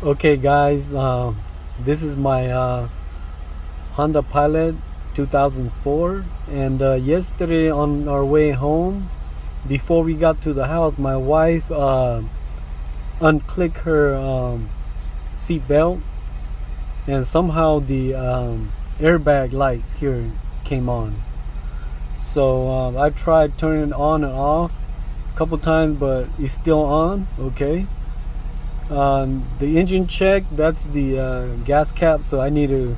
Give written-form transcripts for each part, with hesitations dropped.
Okay, guys, this is my Honda Pilot 2004, and yesterday on our way home, before we got to the house, my wife unclicked her seat belt, and somehow the airbag light here came on. So I tried turning it on and off a couple times, but it's still on. Okay. The engine check, that's the gas cap, so I need to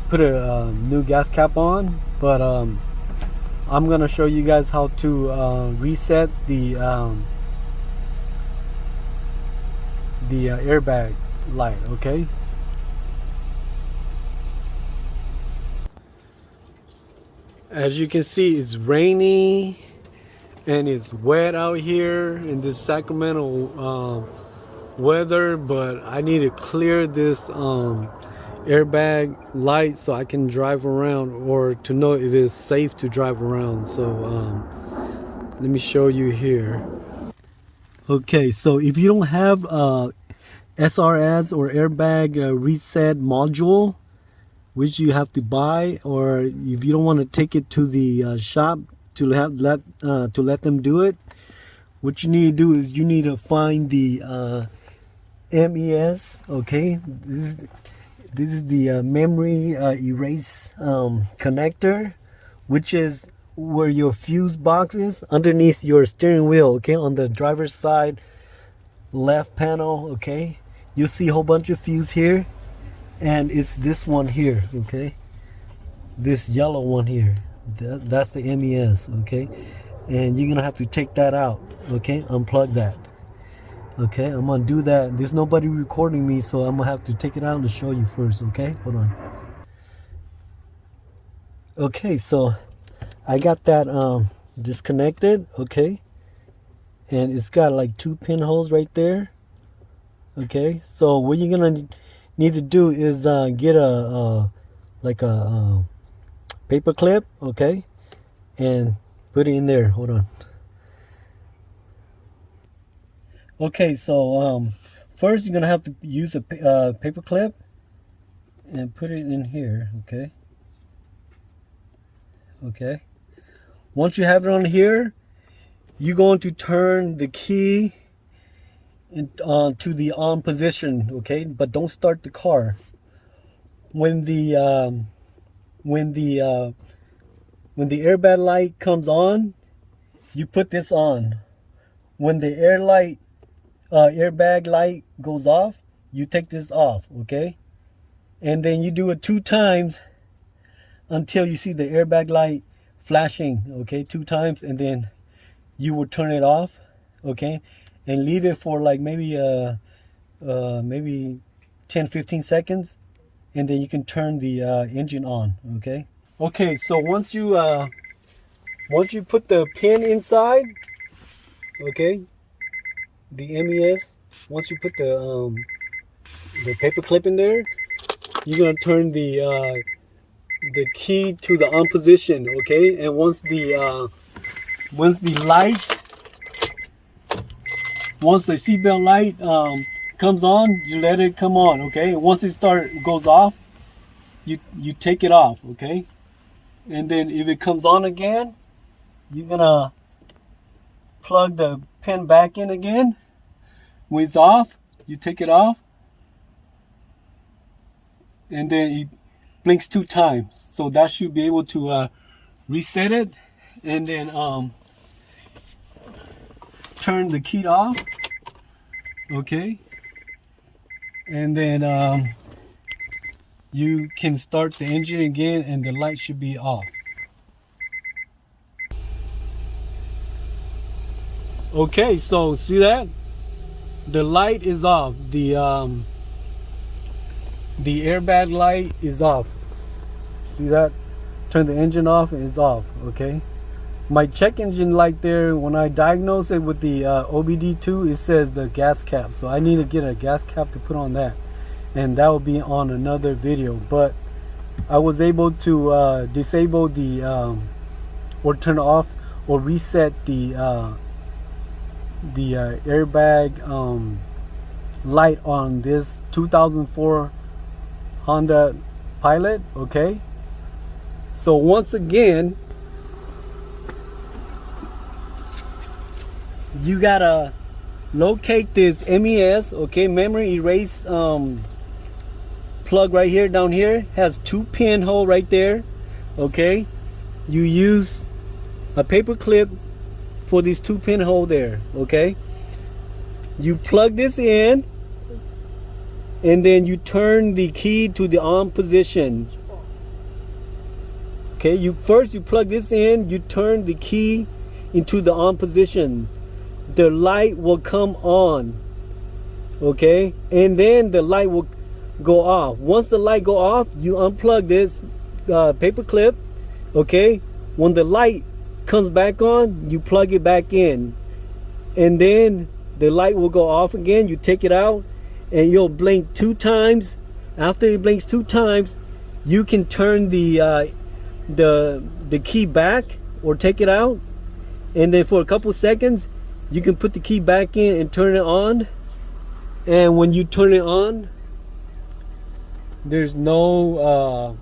put a new gas cap on. But I'm gonna show you guys how to reset the airbag light. Okay. As you can see, it's rainy and it's wet out here in this Sacramento weather, but I need to clear this airbag light so I can drive around, or to know if it's safe to drive around. So let me show you here. Okay, so if you don't have SRS or airbag reset module, which you have to buy, or if you don't want to take it to the shop to let them do it, what you need to do is you need to find the MES. Okay, this is the memory erase connector, which is where your fuse box is underneath your steering wheel. Okay, on the driver's side left panel. Okay, you'll see a whole bunch of fuse here, and it's this one here. Okay, this yellow one here, that's the MES. Okay, and you're gonna have to take that out. Okay, unplug that. Okay, I'm gonna do that. There's nobody recording me, so I'm gonna have to take it out and show you first. Okay, hold on. Okay, so I got that disconnected. Okay, and it's got like 2 pinholes right there. Okay, so what you're gonna need to do is get a like a paper clip. Okay, and put it in there. Hold on. Okay, so first you're gonna have to use a paper clip and put it in here. Okay. Okay. Once you have it on here, you're going to turn the key to the on position. Okay, but don't start the car. When the airbag light comes on, you put this on. When the airbag light goes off, you take this off. Okay, and then you do it 2 times until you see the airbag light flashing. Okay, 2 times, and then you will turn it off. Okay, and leave it for like maybe 10-15 seconds, and then you can turn the engine on. Okay, so once you put the pin inside, okay, the MES, once you put the paper clip in there, you're gonna turn the key to the on position. Okay, and once the seatbelt light comes on, you let it come on. Okay, once it goes off, you take it off. Okay, and then if it comes on again, you're gonna plug the pin back in again. When it's off, you take it off, and then it blinks 2 times. So that should be able to reset it, and then turn the key off. Okay, and then you can start the engine again, and the light should be off. Okay, so see that the light is off. The airbag light is off. See that? Turn the engine off and it's off. Okay, my check engine light there, when I diagnose it with the OBD2, it says the gas cap, so I need to get a gas cap to put on that, and that will be on another video. But I was able to disable the or turn off or reset the airbag light on this 2004 Honda Pilot. Okay, so once again, you gotta locate this MES, okay, memory erase plug right here. Down here has 2 pinhole right there. Okay, you use a paper clip for these 2 pinhole there. Okay, you plug this in and then you turn the key to the on position. Okay, you plug this in, you turn the key into the on position. The light will come on, okay, and then the light will go off. Once the light go off, you unplug this paper clip. Okay, when the light comes back on, you plug it back in, and then the light will go off again. You take it out and you'll blink 2 times. After it blinks 2 times, you can turn the key back or take it out, and then for a couple seconds you can put the key back in and turn it on. And when you turn it on, there's no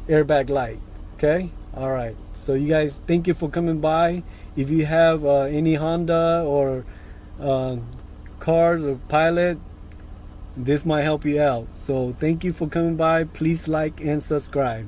airbag light. Okay, all right, so you guys, thank you for coming by. If you have any Honda or cars or Pilot, this might help you out. So thank you for coming by. Please like and subscribe.